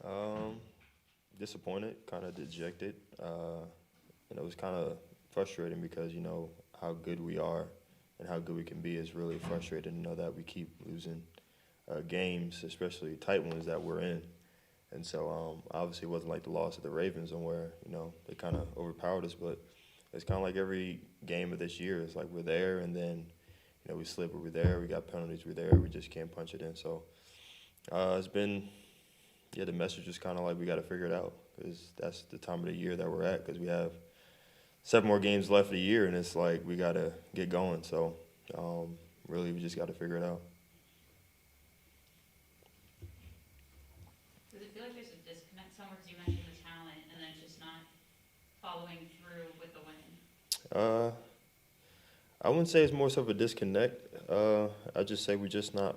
Um, Disappointed, kind of dejected. It was kind of frustrating because how good we are and how good we can be is really frustrating to know that we keep losing games, especially tight ones that we're in. And so obviously it wasn't like the loss of the Ravens and where they kind of overpowered us, but it's kind of like every game of this year. It's like we're there and then we slip. We're there. We got penalties. We're there. We just can't punch it in. So it's been the message is kind of like we got to figure it out because that's the time of the year that we're at because we have 7 more games left of the year and it's like we got to get going. So really we just got to figure it out. Does it feel like there's a disconnect somewhere? Because you mentioned the talent and then just not following through with the win. Uh, I wouldn't say it's more so of a disconnect. I'd just say we're just not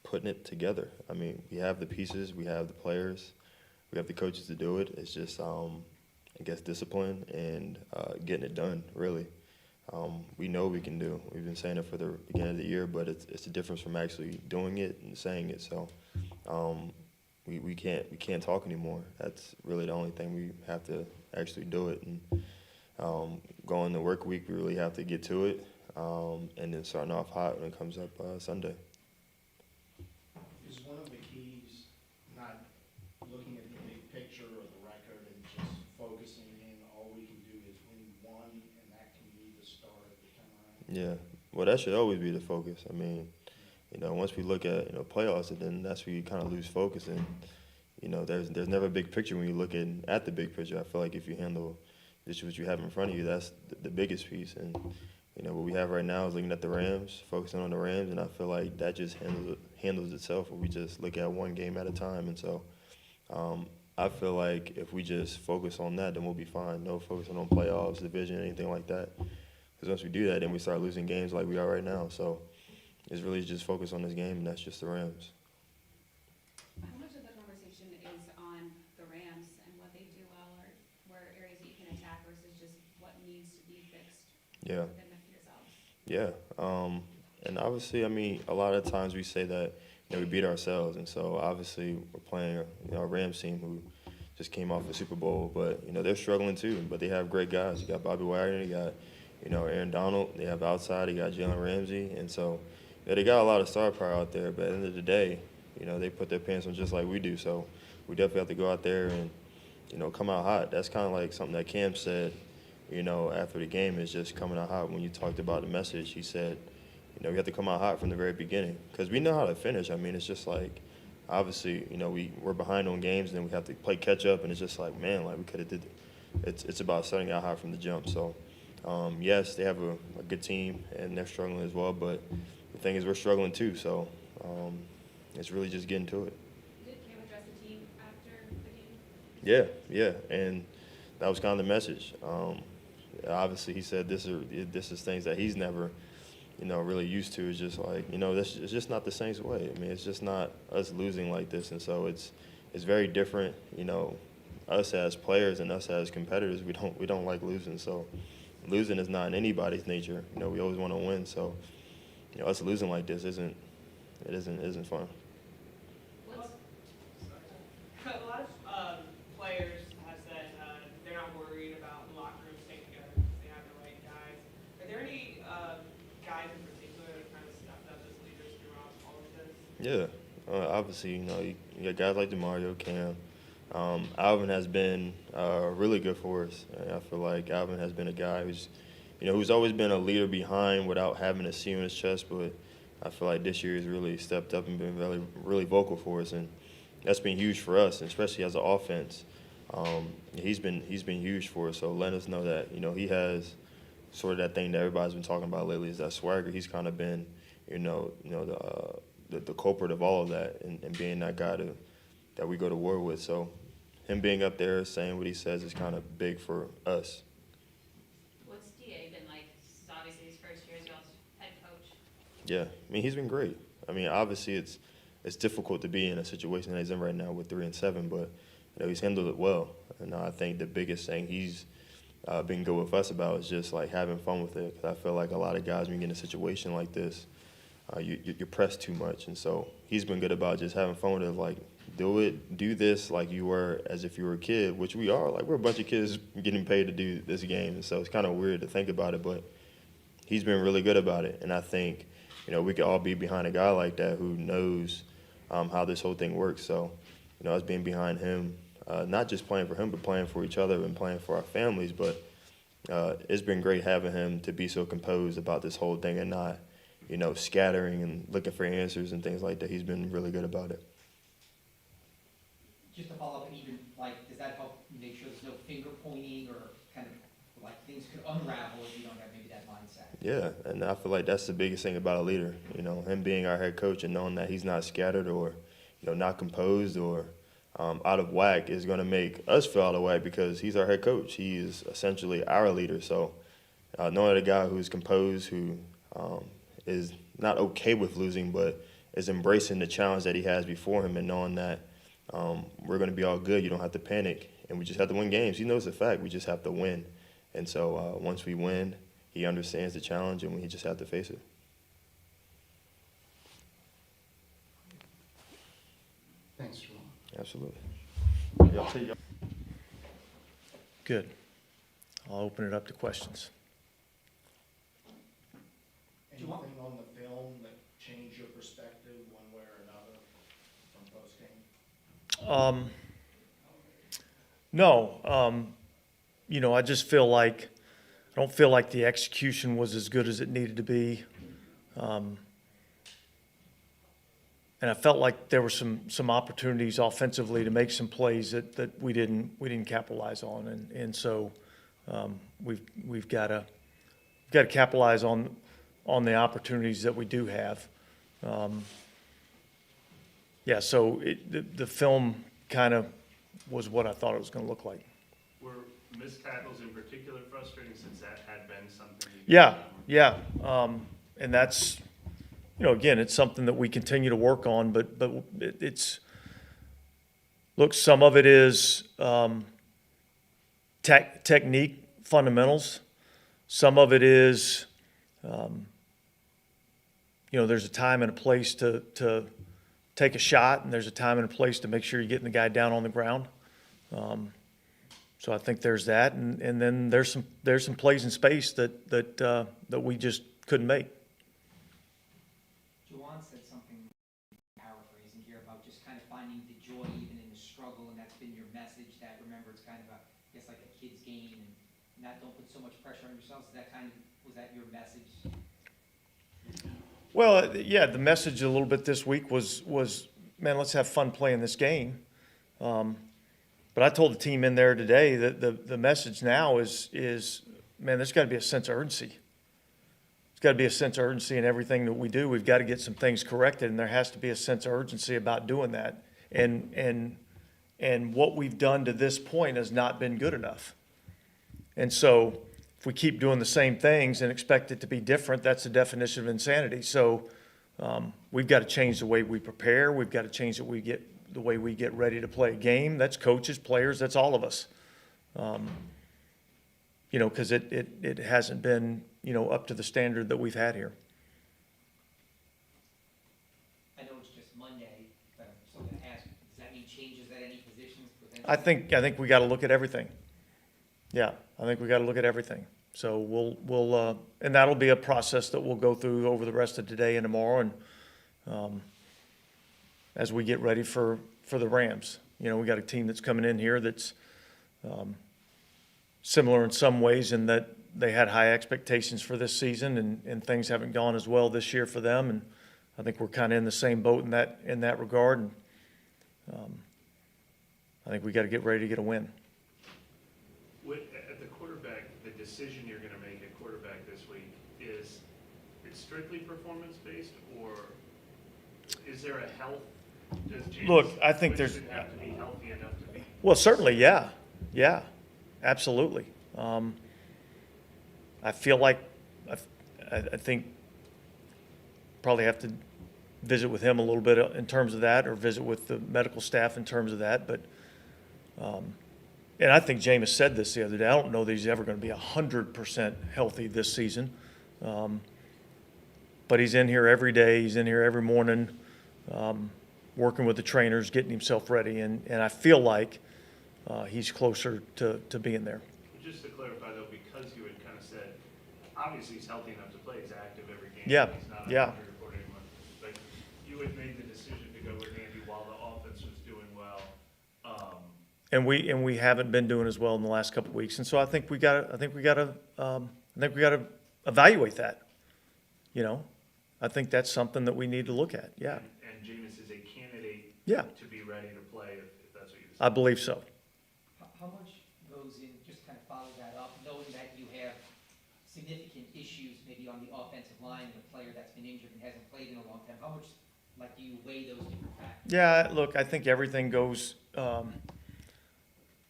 putting it together. I mean, we have the pieces, we have the players, we have the coaches to do it. It's just, I guess, discipline and getting it done, really. We know we can do. We've been saying it for the beginning of the year, but it's the difference from actually doing it and saying it. So we can't talk anymore. That's really the only thing we have to actually do it. And going the work week, we really have to get to it, and then starting off hot when it comes up Sunday. Is one of the keys not looking at the big picture or the record and just focusing in, all we can do is win one, and that can be the start of the turnaround? Yeah. Well, that should always be the focus. I mean, once we look at playoffs, and then that's where you kind of lose focus. And there's never a big picture when you look at the big picture. I feel like if you handle just what you have in front of you, that's the biggest piece. And what we have right now is looking at the Rams, focusing on the Rams, and I feel like that just handles itself. If we just look at one game at a time, and so I feel like if we just focus on that, then we'll be fine. No focusing on playoffs, division, anything like that. Because once we do that, then we start losing games like we are right now. So it's really just focus on this game, and that's just the Rams. How much of the conversation is on the Rams and what they do well, or where areas that you can attack versus just what needs to be fixed Yeah. within yourselves? Yeah. And obviously, I mean, a lot of times we say that we beat ourselves, and so obviously we're playing a Rams team who just came off a Super Bowl, but they're struggling too. But they have great guys. You got Bobby Wagner, you got Aaron Donald. They have outside. You got Jalen Ramsey, and so they got a lot of star power out there. But at the end of the day, they put their pants on just like we do. So we definitely have to go out there and come out hot. That's kind of like something that Cam said. After the game is just coming out hot. When you talked about the message, he said, we have to come out hot from the very beginning because we know how to finish. I mean, it's just like, obviously, we're behind on games and then we have to play catch up, and it's just like, man, like we could have did it. It's about starting out hot from the jump. So, yes, they have a good team and they're struggling as well, but the thing is we're struggling too. So, it's really just getting to it. Did Cam address the team after the game? Yeah, and that was kind of the message. Obviously, he said this is things that he's never, really used to. It's just like, it's just not the Saints way. I mean, it's just not us losing like this, and so it's very different. Us as players and us as competitors, we don't like losing. So losing is not in anybody's nature. We always want to win. So us losing like this isn't fun. What's A lot of players have said they're not worried about the locker room staying together because they have the right guys. Are there any guys in particular that kind of stepped up as leaders throughout all of this? Yeah, obviously, you got guys like DeMario, Cam. Alvin has been really good for us. I feel like Alvin has been a guy who's always been a leader behind without having a C on his chest. But I feel like this year he's really stepped up and been really, really vocal for us, and that's been huge for us, and especially as an offense. He's been huge for us. So letting us know that he has sort of that thing that everybody's been talking about lately is that swagger. He's kind of been the culprit of all of that, and being that guy that we go to war with. So him being up there saying what he says is kind of big for us. What's DA been like? This is obviously his first year as y'all's head coach. Yeah, I mean, he's been great. I mean, obviously it's difficult to be in a situation that he's in right now with 3-7, but he's handled it well. And I think the biggest thing he's been good with us about is just like having fun with it. 'Cause I feel like a lot of guys when you get in a situation like this, you're pressed too much, and so he's been good about just having fun with it, like do this like you were as if you were a kid, which we are. Like, we're a bunch of kids getting paid to do this game, and so it's kind of weird to think about it, but he's been really good about it. And I think, we could all be behind a guy like that who knows how this whole thing works. So, us being behind him, not just playing for him, but playing for each other and playing for our families. But it's been great having him to be so composed about this whole thing and not, scattering and looking for answers and things like that. He's been really good about it. Just to follow up, and even, does that help make sure there's no finger pointing or kind of, things could unravel if you don't have maybe that mindset? Yeah, and I feel like that's the biggest thing about a leader. Him being our head coach and knowing that he's not scattered or, not composed or out of whack is going to make us feel out of whack because he's our head coach. He is essentially our leader. So knowing a guy who's composed, who is not okay with losing, but is embracing the challenge that he has before him and knowing that we're going to be all good. You don't have to panic, and we just have to win games. He knows the fact. We just have to win. And so once we win, he understands the challenge, and we just have to face it. Thanks, Jerome. Absolutely. Good. I'll open it up to questions. Anything on the film that changed your perspective one way or another from post-game? No. I just feel like I don't feel like the execution was as good as it needed to be. And I felt like there were some opportunities offensively to make some plays that we didn't capitalize on, and so we've got to capitalize on the opportunities that we do have. So the film kind of was what I thought it was going to look like. Were missed tackles in particular frustrating since that had been something? Yeah. And that's, again, it's something that we continue to work on, but look, some of it is technique fundamentals. Some of it is, there's a time and a place to take a shot, and there's a time and a place to make sure you're getting the guy down on the ground. So I think there's that, and then there's some plays in space that we just couldn't make. Juwan said something, paraphrasing here, about just kind of finding the joy even in the struggle, and that's been your message, that remember it's kind of like a kid's game, and not don't put so much pressure on yourselves. Was that your message? Well, yeah, the message a little bit this week was man, let's have fun playing this game. But I told the team in there today that the message now is man, there's got to be a sense of urgency. There's got to be a sense of urgency in everything that we do. We've got to get some things corrected, and there has to be a sense of urgency about doing that. And what we've done to this point has not been good enough. And so if we keep doing the same things and expect it to be different, that's the definition of insanity. So we've got to change the way we prepare. We've got to change the way we get ready to play a game. That's coaches, players, that's all of us. Because it hasn't been, up to the standard that we've had here. I know it's just Monday, but I'm still going to ask, does that mean changes at any positions? I think we got to look at everything. Yeah, I think we got to look at everything. So we'll and that'll be a process that we'll go through over the rest of today and tomorrow, and as we get ready for the Rams. We got a team that's coming in here that's similar in some ways in that they had high expectations for this season, and things haven't gone as well this year for them, and I think we're kind of in the same boat in that regard, and I think we got to get ready to get a win. At the quarterback, the decision you're going to make at quarterback this week, is it strictly performance-based, or is there a health? Does James Look, I think there's Winston have to be healthy enough to be? Well, certainly, yeah, absolutely. I feel like I think probably have to visit with him a little bit in terms of that, or visit with the medical staff in terms of that. But and I think Jameis said this the other day. I don't know that he's ever going to be 100% healthy this season, but he's in here every day. He's in here every morning. working with the trainers, getting himself ready, and I feel like he's closer to being there. Just to clarify though, because you had kind of said, obviously he's healthy enough to play, he's active every game. Yeah, He's not yeah. on injury report anymore. But you had made the decision to go with Andy while the offense was doing well. And we haven't been doing as well in the last couple of weeks, and so I think we got to evaluate that. You know, I think that's something that we need to look at. Yeah, And Jameis is a candidate yeah, to be ready to play if that's what you I decide. believe so. How much goes in, just kind of follow that up, knowing that you have significant issues maybe on the offensive line and a player that's been injured and hasn't played in a long time? How much, like, do you weigh those different factors? Yeah, look, I think everything goes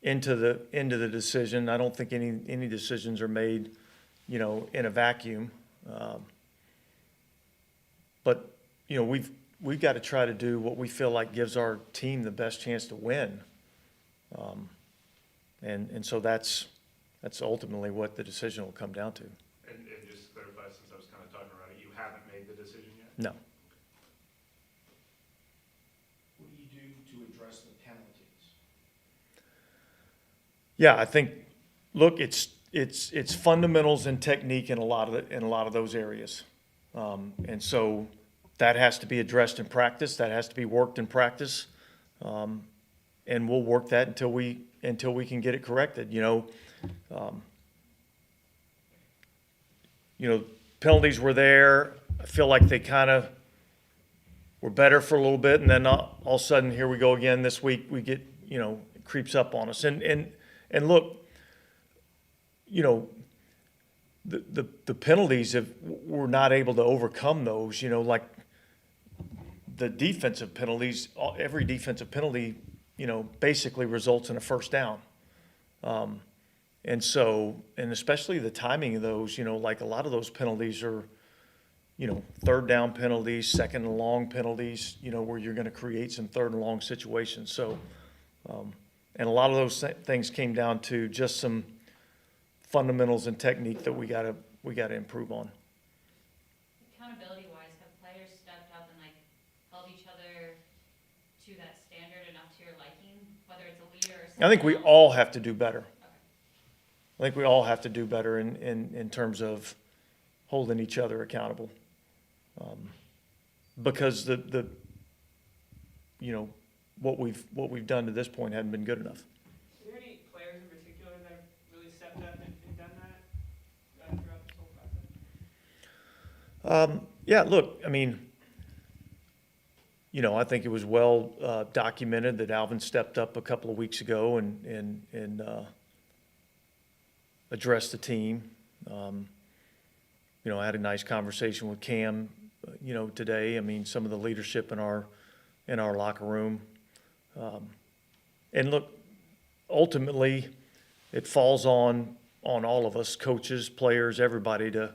into the decision. I don't think any decisions are made, you know, in a vacuum. But you know, we've got to try to do what we feel like gives our team the best chance to win. And so that's ultimately what the decision will come down to. And just to clarify, since I was kind of talking around it, you haven't made the decision yet? No. What do you do to address the penalties? Yeah, I think, look, it's fundamentals and technique in a lot of those areas. And so that has to be addressed in practice. That has to be worked in practice. And we'll work that until we can get it corrected. You know, penalties were there. I feel like they kind of were better for a little bit, and then all of a sudden, here we go again. This week we get, you know, it creeps up on us. And look, you know, the penalties, if we're not able to overcome those, you know, like the defensive penalties, every defensive penalty, you know, basically results in a first down. And so, and especially the timing of those, you know, like a lot of those penalties are, you know, third down penalties, second and long penalties, you know, where you're going to create some third and long situations. So, and a lot of those things came down to just some fundamentals and technique that we gotta improve on. Accountability wise, have players stepped up and like held each other to that standard enough to your liking, whether it's a leader or something? I think we else? all have to do better. Okay. I think we all have to do better in terms of holding each other accountable. Because the you know, what we've done to this point hadn't been good enough. Are there any players in particular that have really stepped up and done that throughout this whole process? Yeah, look, I mean, you know, I think it was well documented that Alvin stepped up a couple of weeks ago and addressed the team. You know, I had a nice conversation with Cam, you know, today. I mean, some of the leadership in our locker room. And look, ultimately, it falls on all of us, coaches, players, everybody, to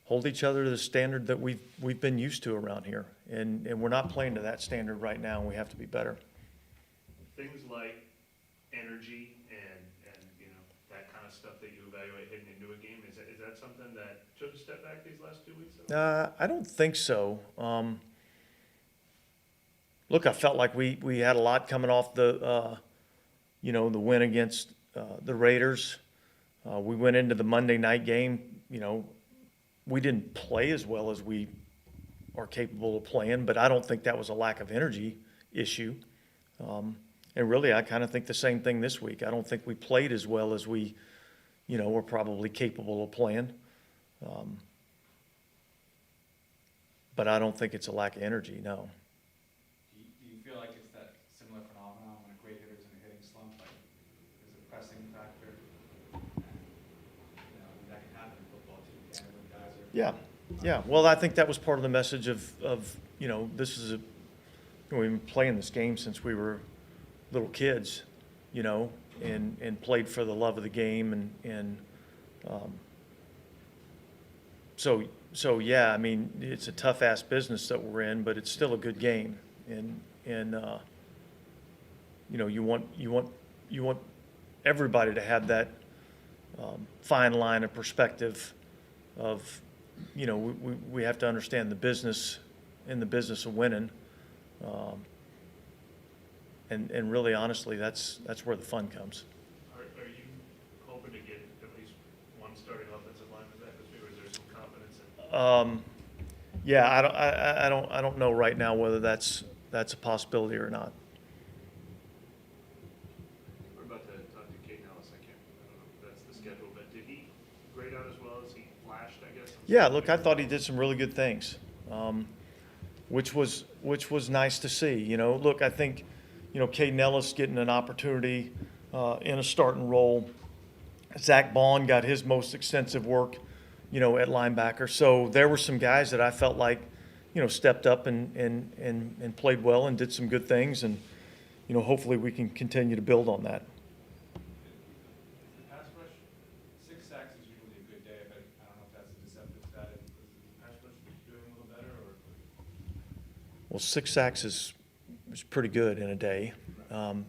hold each other to the standard that we've been used to around here. And we're not playing to that standard right now, and we have to be better. Things like energy and you know, that kind of stuff that you evaluate heading into a game, is that something that took a step back these last 2 weeks? I don't think so. Look, I felt like we had a lot coming off the win against the Raiders. We went into the Monday night game, you know, we didn't play as well as we are capable of playing, but I don't think that was a lack of energy issue. And really, I kind of think the same thing this week. I don't think we played as well as we, you know, were probably capable of playing. But I don't think it's a lack of energy, no. Do you feel like it's that similar phenomenon when a great hitter's in a hitting slump, like there's a pressing factor? You know, that can happen in football too, when guys are. Yeah, yeah. Well, I think that was part of the message of you know, this is we've been playing this game since we were little kids, you know, and played for the love of the game. And so yeah, I mean, it's a tough-ass business that we're in, but it's still a good game. And you know, you want everybody to have that fine line of perspective of, you know, we have to understand the business, in the business of winning. And really, honestly, that's where the fun comes. Are you hoping to get at least one starting offensive lineman back this week, or is there some confidence in? Yeah, I don't know right now whether that's a possibility or not. We're about to talk to Kate Nellis. I don't know if that's the schedule, but did he grade out as well as he flashed, I guess? Yeah, look, I thought he did some really good things, which was nice to see. You know, look, I think, you know, Caden Ellis getting an opportunity in a starting role. Zach Bond got his most extensive work, you know, at linebacker. So there were some guys that I felt like, you know, stepped up and played well and did some good things. And, you know, hopefully we can continue to build on that. The pass rush, 6 sacks is usually a good day, but I don't know if that's a deceptive stat. Is the pass rush doing a little better, or? Well, 6 sacks is pretty good in a day.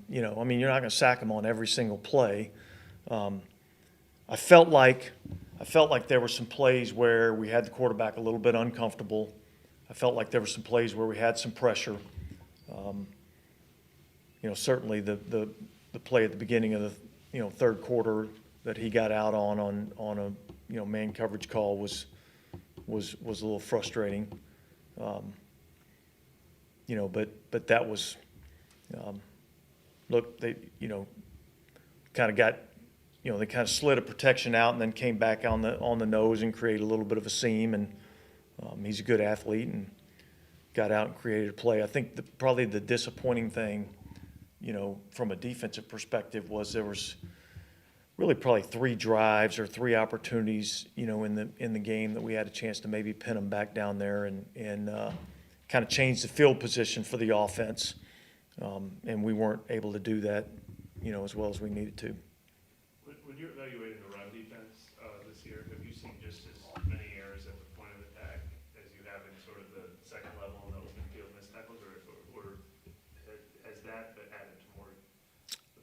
You know, I mean, you're not going to sack them on every single play. I felt like there were some plays where we had the quarterback a little bit uncomfortable. I felt like there were some plays where we had some pressure. You know, certainly the play at the beginning of the, you know, third quarter that he got out on a, you know, man coverage call was a little frustrating. You know, but that was, look, they, you know, kind of got, you know, they kind of slid a protection out and then came back on the nose and created a little bit of a seam. And he's a good athlete and got out and created a play. I think probably the disappointing thing, you know, from a defensive perspective was there was really probably 3 drives or 3 opportunities, you know, in the game that we had a chance to maybe pin them back down there and kind of change the field position for the offense. And we weren't able to do that, you know, as well as we needed to. When you're evaluating the run defense this year, have you seen just as many errors at the point of attack as you have in sort of the second level and the open field missed tackles, or has that added to more of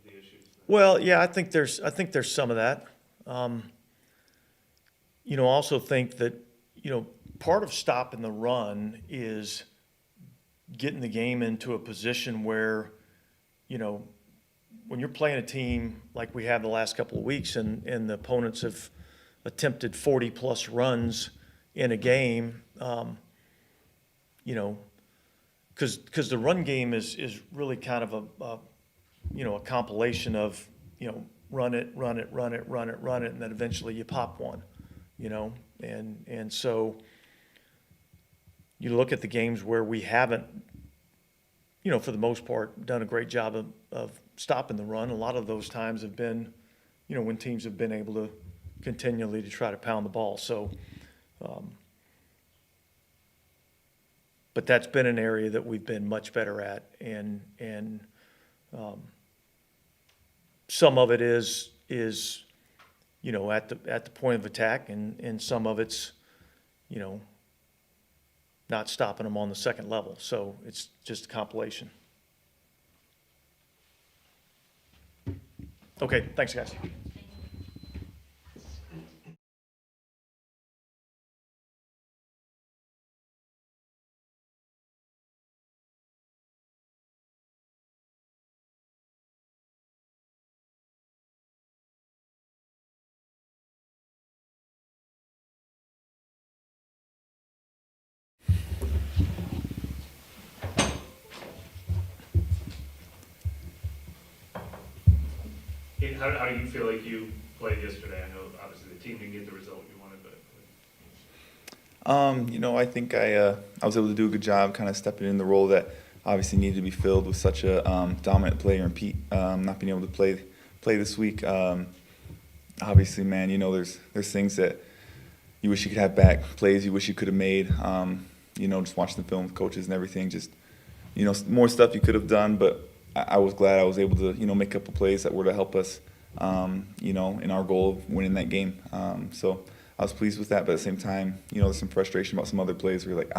the issues? Well, yeah, I think there's some of that. You know, also think that, you know, part of stopping the run is getting the game into a position where, you know, when you're playing a team like we have the last couple of weeks and the opponents have attempted 40-plus runs in a game, you know, because the run game is really kind of a you know, a compilation of, you know, run it, and then eventually you pop one, you know. And so you look at the games where we haven't, you know, for the most part, done a great job of stopping the run. A lot of those times have been, you know, when teams have been able to continually to try to pound the ball. So, but that's been an area that we've been much better at, and some of it is you know, at the point of attack, and some of it's, you know, not stopping them on the second level. So it's just a compilation. Okay, thanks, guys. How do you feel like you played yesterday? I know obviously the team didn't get the result you wanted, but. You know, I think I was able to do a good job kind of stepping in the role that obviously needed to be filled with such a dominant player and Pete not being able to play this week. Obviously, man, you know, there's things that you wish you could have back, plays you wish you could have made. You know, just watching the film with coaches and everything, just, you know, more stuff you could have done, but I was glad I was able to, you know, make a couple plays that were to help us, you know, in our goal of winning that game. So I was pleased with that, but at the same time, you know, there's some frustration about some other plays where you're like,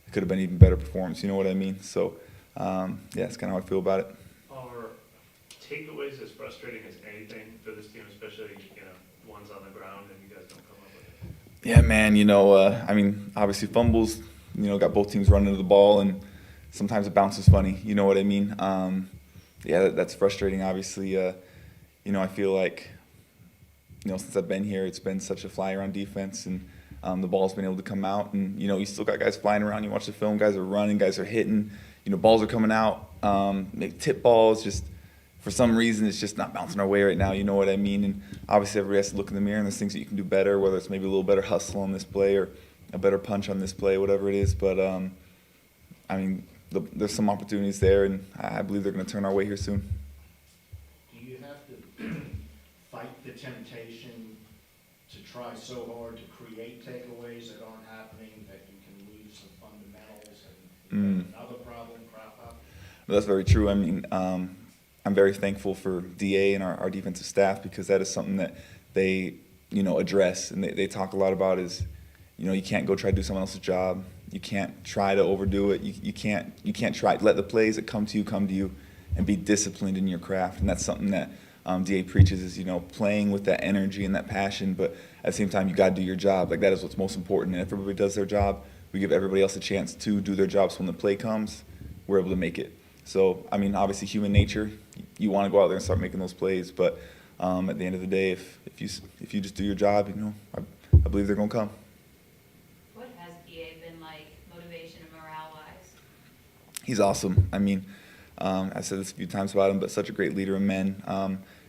it could have been even better performance, you know what I mean? So, yeah, that's kind of how I feel about it. Are takeaways as frustrating as anything for this team, especially, you know, ones on the ground and you guys don't come up with it? Yeah, man, you know, I mean, obviously fumbles, you know, got both teams running to the ball, and sometimes it bounces funny. You know what I mean? Yeah, that's frustrating. Obviously, you know, I feel like, you know, since I've been here, it's been such a fly around defense, and the ball's been able to come out, and you know, you still got guys flying around. You watch the film, guys are running, guys are hitting. You know, balls are coming out. Maybe tip balls, just for some reason, it's just not bouncing our way right now. You know what I mean? And obviously, everybody has to look in the mirror, and there's things that you can do better, whether it's maybe a little better hustle on this play or a better punch on this play, whatever it is. But I mean, there's some opportunities there, and I believe they're going to turn our way here soon. Do you have to fight the temptation to try so hard to create takeaways that aren't happening, that you can lose some fundamentals and another problem crop up? That's very true. I mean, I'm very thankful for DA and our defensive staff, because that is something that they, you know, address, and they talk a lot about is, you know, you can't go try to do someone else's job. You can't try to overdo it. You can't try. Let the plays that come to you, and be disciplined in your craft. And that's something that DA preaches is, you know, playing with that energy and that passion, but at the same time, you got to do your job. Like, that is what's most important. And if everybody does their job, we give everybody else a chance to do their jobs. So when the play comes, we're able to make it. So, I mean, obviously, human nature, you want to go out there and start making those plays. But at the end of the day, if you just do your job, you know, I believe they're going to come. What has DA been like, motivation and morale-wise? He's awesome. I mean, I've said this a few times about him, but such a great leader of men.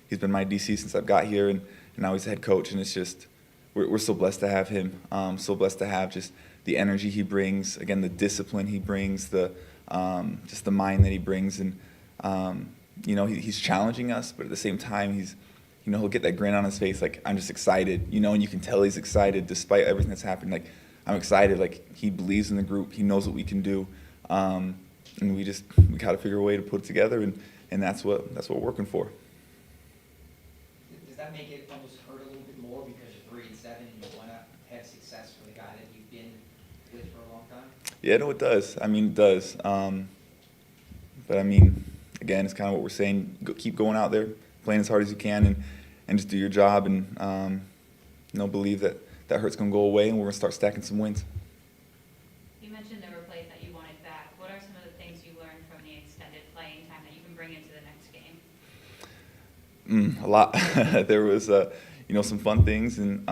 He's been my DC since I've got here, and now he's the head coach, and it's just, we're so blessed to have him. So blessed to have just the energy he brings, again, the discipline he brings, just the mind that he brings, and you know, he's challenging us, but at the same time, you know, he'll get that grin on his face, like, I'm just excited, you know, and you can tell he's excited despite everything that's happened. Like, I'm excited, like, he believes in the group, he knows what we can do, and we got to figure a way to put it together, and that's what we're working for. Does that make it almost hurt a little bit more because you're 3-7 and you want to have success for the guy that you've been with for a long time? Yeah, no, it does. I mean, it does. But I mean, again, it's kind of what we're saying. Keep going out there, playing as hard as you can, and just do your job, and you know, believe that hurt's going to go away, and we're going to start stacking some wins. You mentioned there were plays that you wanted back. What are some of the things you learned from the extended playing time that you can bring into the next game? A lot. There was, you know, some fun things, and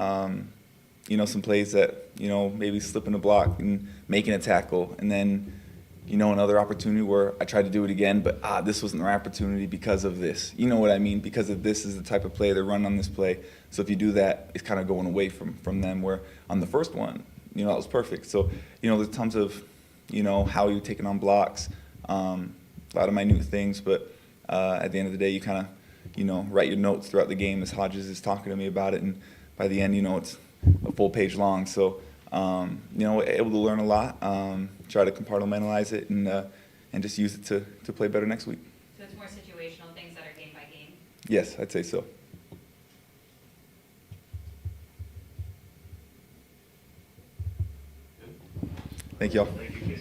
you know, some plays that, you know, maybe slipping a block and making a tackle, and then, you know, another opportunity where I tried to do it again, but this wasn't the right opportunity because of this. You know what I mean? Because of this is the type of play they're running on this play. So if you do that, it's kind of going away from them. Where on the first one, you know, that was perfect. So, you know, there's tons of, you know, how you're taking on blocks, a lot of minute things, but at the end of the day, you kind of, you know, write your notes throughout the game as Hodges is talking to me about it, and by the end, you know, it's a full page long. So, you know, able to learn a lot, try to compartmentalize it, and just use it to play better next week. So it's more situational things that are game by game? Yes, I'd say so. Good. Thank y'all. Thank you.